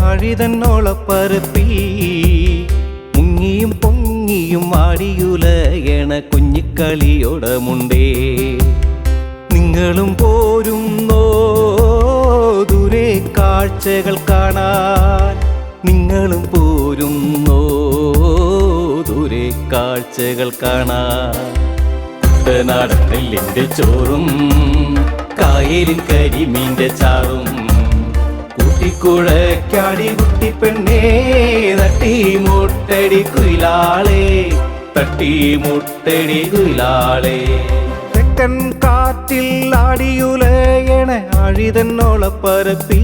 ആഴിതന്നോളപ്പരപ്പി മുങ്ങിയും പൊങ്ങിയും ആടിയുലയണ കുഞ്ഞിക്കളിയോടമുണ്ടേ. നിങ്ങളും പോരുന്നോ ദൂരെ കാഴ്ചകൾ കാണാൻ? നിങ്ങളും പോരുന്നോ ദൂരെ കാഴ്ചകൾ കാണാൻ? കുട്ടനാടൻ നെല്ലിൻ്റെ ചോറും കായലിൻ കരിമീൻ്റെ ചാറും കൂട്ടിക്കുഴക്കാടി കുട്ടി പെണ്ണേ തട്ടി മുട്ടടി കുയിലാളെ, തട്ടി മുട്ടടി കുയിലാളെ. തെക്കൻ കാറ്റിൽ ആടിയുലയണ ആഴിതന്നോളപ്പരപ്പി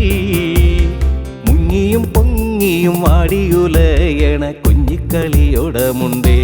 മുങ്ങിയും പൊങ്ങിയും ആടിയുലയണ കുഞ്ഞിക്കളിയോടമുണ്ടേ.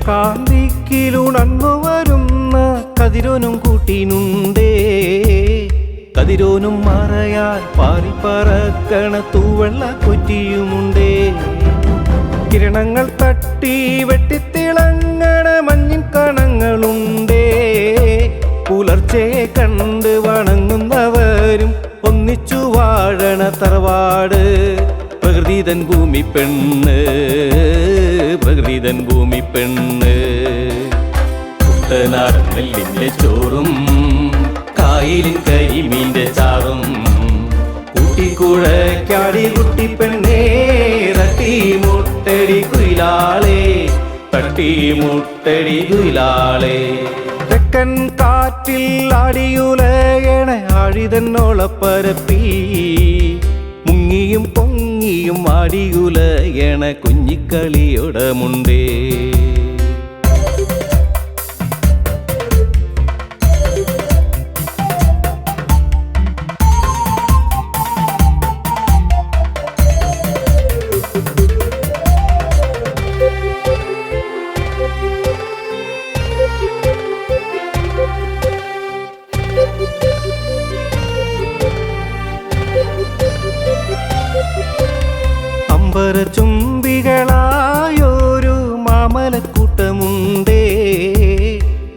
കാന്തിക്കിലുണർന്നു വരുന്ന കതിരോനും കൂട്ടിനുണ്ടേ. കതിരോനും മറയാൽ പാറിപ്പറക്കണ തൂവെള്ള കൊറ്റിയുമുണ്ടേ. കിരണങ്ങൾ തട്ടി വെട്ടിത്തിളങ്ങണ മഞ്ഞിൻ കണങ്ങളുണ്ടേ. പുലർച്ചയെ കണ്ട് വണങ്ങുന്നവരും ഒന്നിച്ചു വാഴണ തറവാട് പ്രകൃതിതൻ ഭൂമി പെണ്ണ്, പ്രകൃതിതൻ ഭൂമി പെണ്ണ്. കുട്ടനാടൻ നെല്ലിൻ്റെ ചോറും കായലിൻ കരിമീൻ്റെ ചാറും കൂട്ടിക്കുഴക്കാടി കുട്ടി പെണ്ണേ തട്ടി മുട്ടടി കുയിലാളെ, തട്ടി മുട്ടടി കുയിലാളെ. തെക്കൻ കാറ്റിൽ ആടിയുലയണ ആഴിതന്നോളപ്പരപ്പി മുങ്ങിയും പൊങ്ങിയും ആടിയുലയണ കുഞ്ഞിക്കളിയോടമുണ്ടേ. ചുംബികളായൊരു മാമലക്കൂട്ടമുണ്ടേ.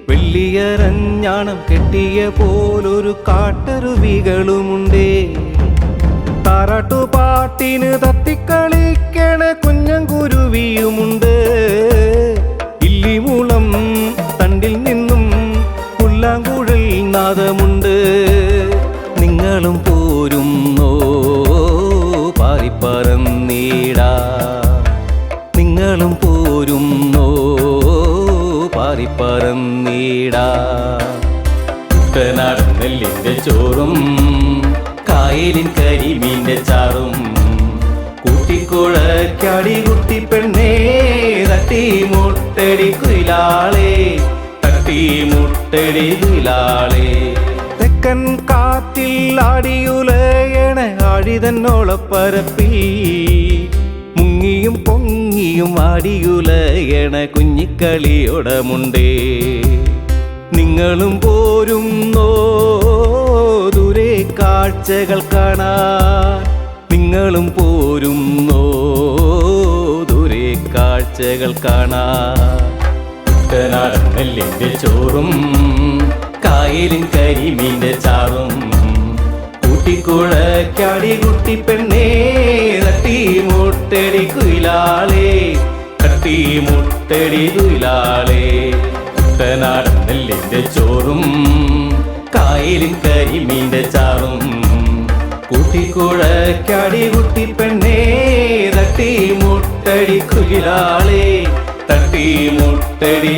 വെള്ളിയരഞ്ഞാണം കെട്ടിയ പോലൊരു കാട്ടരുവികളുമുണ്ടേ. താരാട്ടുപാട്ടിന് തത്തിക്കളിക്കണ കുഞ്ഞങ്കുരുവിയുമുണ്ട്. ഇല്ലിമൂളം തണ്ടിൽ നിന്നും പുല്ലാങ്കുഴൽ നാദമുണ്ട്. നിങ്ങളും പോരുന്നോ പാറിപ്പറന്നീടാ? നിങ്ങളും പോരുന്നോ പാറിപ്പറന്നീടാ? കുട്ടനാടൻ നെല്ലിൻ്റെ ചോറും കായലിൻ കരിമീൻ്റെ ചാറും കൂട്ടിക്കുഴക്കാടി കുട്ടി പെണ്ണേ തട്ടി മുട്ടടി കുയിലാളെ, തട്ടി മുട്ടടി കുയിലാളെ. തെക്കൻ കാറ്റിൽ ആടിയുലയണ ആഴിതന്നോളപ്പരപ്പി മുങ്ങിയും പൊങ്ങിയും ആടിയുലയണ കുഞ്ഞിക്കളിയോടമുണ്ടേ. നിങ്ങളും പോരുന്നോ ദൂരെ കാഴ്ചകൾ കാണാൻ? നിങ്ങളും പോരുന്നോ ദൂരെ കാഴ്ചകൾ കാണാൻ? കുട്ടനാടൻ നെല്ലിൻ്റെ ചോറും കായലിൻ കരിമീൻ്റെ ചാറും കൂട്ടിക്കുഴക്കാടി കുട്ടി പെണ്ണേ തട്ടി മുട്ടടി കുയിലാളെ, തട്ടി തട്ടി മുട്ടടി കുയിലാളെ കുട്ടനാടൻ നെല്ലിന്റെ ചോറും കായലിൻ കരിമീന്റെ ചാറും കൂട്ടിക്കുഴക്കാടി കുട്ടി പെണ്ണേ തട്ടി മുട്ടടി കുയിലാളെ തട്ടി മുട്ടടി